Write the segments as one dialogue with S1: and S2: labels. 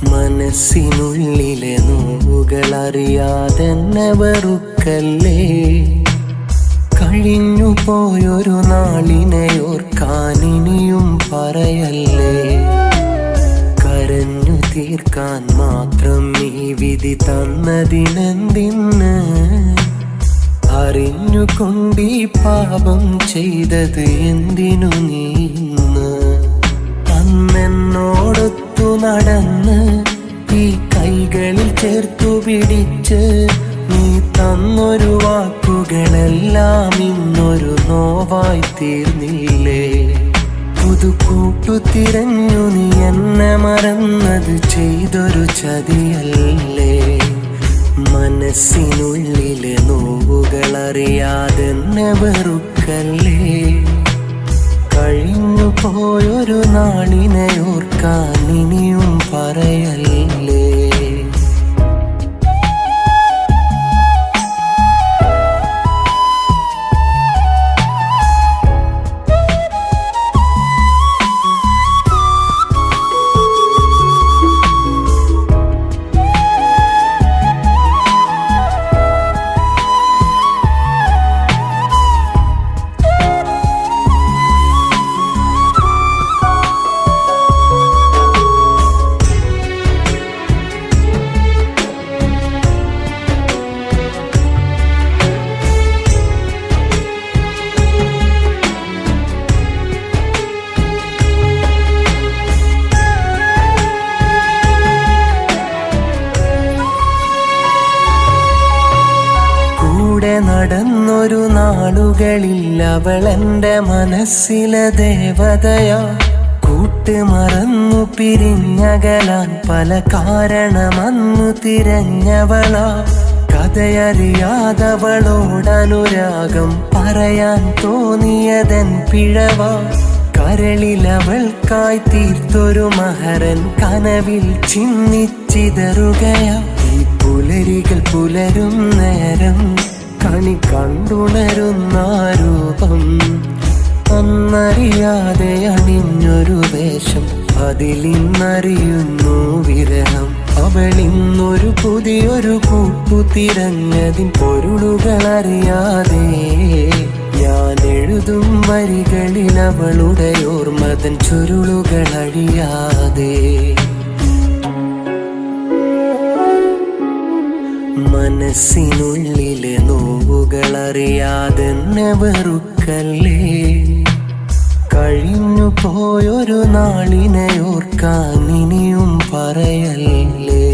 S1: മനസ്സിനുള്ളിലെ നോവുകളറിയാതെന്നെ വെറുക്കല്ലേ. കഴിഞ്ഞു പോയൊരു നാളിനെയോർക്കാനിനിയും പറയല്ലേ. കരഞ്ഞു തീർക്കാൻ മാത്രം ഈ വിധി തന്നതിനെന്തിന്? അറിഞ്ഞുകൊണ്ടീ പാപം ചെയ്തത് എന്തിനു നീ? അന്നെന്നോടൊത്തു നടന്ന് ഈ കൈകളിൽ ചേർത്തു പിടിച്ച് നീ തന്നൊരു വാക്കുകളെല്ലാം ഇന്നൊരു നോവായി തീർന്നില്ലേ. പുതുകൂട്ടു തിരഞ്ഞു നീ എന്നെ മറന്നത് ചെയ്തൊരു ചതിയല്ലേ. മനസ്സിനുള്ളിലെ നോവുകളറിയാതെന്നെ വെറുക്കല്ലേ. കഴിഞ്ഞു പോയൊരു നാളിനെ ഓർക്കാൻ ഇനിയും പറയല്ലേ. നടന്നൊരു നാളുകളിൽ അവളെന്റെ മനസ്സിലെ ദേവതയാ. കൂട്ട് മറന്നു പിരിഞ്ഞകലാൻ പല കാരണമന്നു തിരഞ്ഞവളാ. കഥയറിയാതവളോടനുരാഗം പറയാൻ തോന്നിയതൻ പിഴവാ. കരളിലവൾക്കായി തീർത്തൊരു മഹരൻ കനവിൽ ചിന്നിച്ചിതറുകയാ. ഈ പുലരികൾ പുലരും നേരം കണി കണ്ടുണരുന്ന രൂപം അന്നറിയാതെ അണിഞ്ഞൊരു വേഷം അതിലിന്നറിയുന്നു വിരഹം. അവളിന്നൊരു പുതിയൊരു കൂട്ടു തിരഞ്ഞതിൻ പൊരുളുകളറിയാതെ ഞാൻ എഴുതും വരികളിൽ അവളുടെ ഓർമ്മതൻ ചുരുളുകളഴിയാതെ. മനസ്സിനുള്ളിലെ നോവുകളറിയാതെന്നെ വെറുക്കല്ലേ. കഴിഞ്ഞു പോയൊരു നാളിനെ ഓർക്കാൻ ഇനിയും പറയല്ലേ.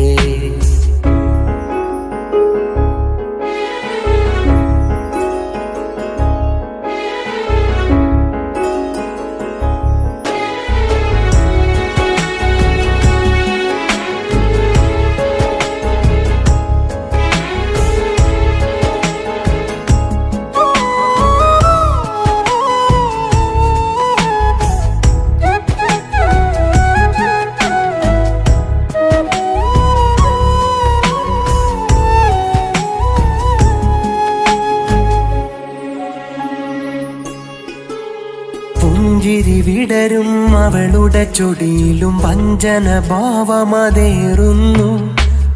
S1: പുഞ്ചിരി വിടരും അവളുടെ ചൊടിയിലും വഞ്ചന ഭാവമതേറുന്നു.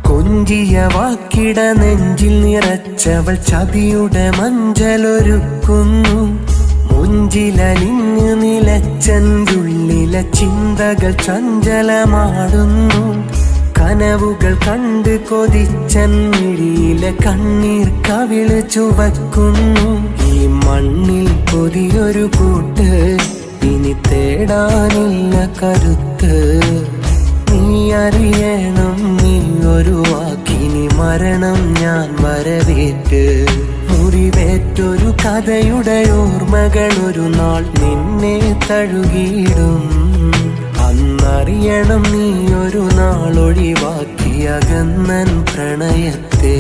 S1: കൊഞ്ചിയ വാക്കിട നെഞ്ചിൽ നിറച്ചവൾ ചതിയുടെ മഞ്ചലൊരുക്കുന്നു. മുഞ്ചിലലിഞ്ഞു നിലച്ചെന്തുള്ളിലെ ചിന്തകൾ ചഞ്ചലമാടുന്നു. കനവുകൾ കണ്ട് കൊതിച്ചൻ മിഴിയിലെ കണ്ണീർ കവിള് ചുവക്കുന്നു. ഈ മണ്ണിൽ പുതിയൊരു കൂട്ട് ഇനി തേടാനില്ല കരുത്ത്. നീ അറിയണം നീ ഒരു വാക്കിനി മരണം ഞാൻ വരവേറ്റ്. മുറിവേറ്റൊരു കഥയുടെ ഓർമ്മകൾ ഒരു നാൾ നിന്നെ തഴുകിയിടും. അന്നറിയണം നീ ഒരു നാളൊഴിവാക്കിയ അകന്നൻ പ്രണയത്തെ.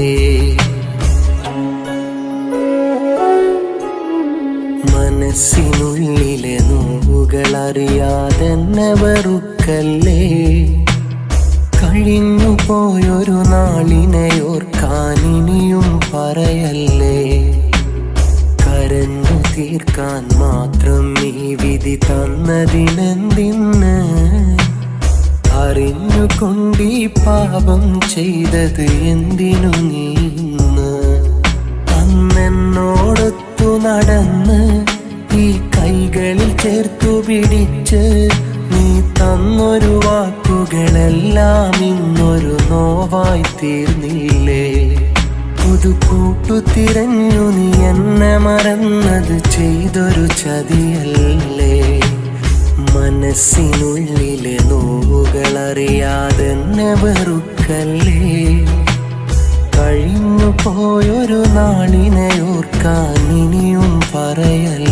S1: മനസ്സിനുള്ളിലെ നോവുകളറിയാതെന്നെ വെറുക്കല്ലേ. കഴിഞ്ഞു പോയൊരു നാളിനെ ഓർക്കാൻ ഇനിയും പറയല്ലേ. കരഞ്ഞു തീർക്കാൻ മാത്രം ഈ വിധി തന്നതിനെന്തിന്? അറിഞ്ഞുകൊണ്ടീ പാപം ചെയ്തത് എന്തിനു നീ ഇന്ന്? അന്നെന്നോടൊത്തു നടന്ന് ഈ കൈകളിൽ ചേർത്തു പിടിച്ച് നീ തന്നൊരു വാക്കുകളെല്ലാം ഇന്നൊരു നോവായി തീർന്നില്ലേ? പുതുകൂട്ടു തിരഞ്ഞു നീ എന്നെ മറന്നത് ചെയ്തൊരു ചതിയല്ലേ? മനസ്സിനുള്ളിലെ നോവുകളറിയാതെന്നെ വെറുക്കല്ലേ? കഴിഞ്ഞു പോയൊരു നാളിനെ ഓർക്കാൻ ഇനിയും പറയല്ലേ?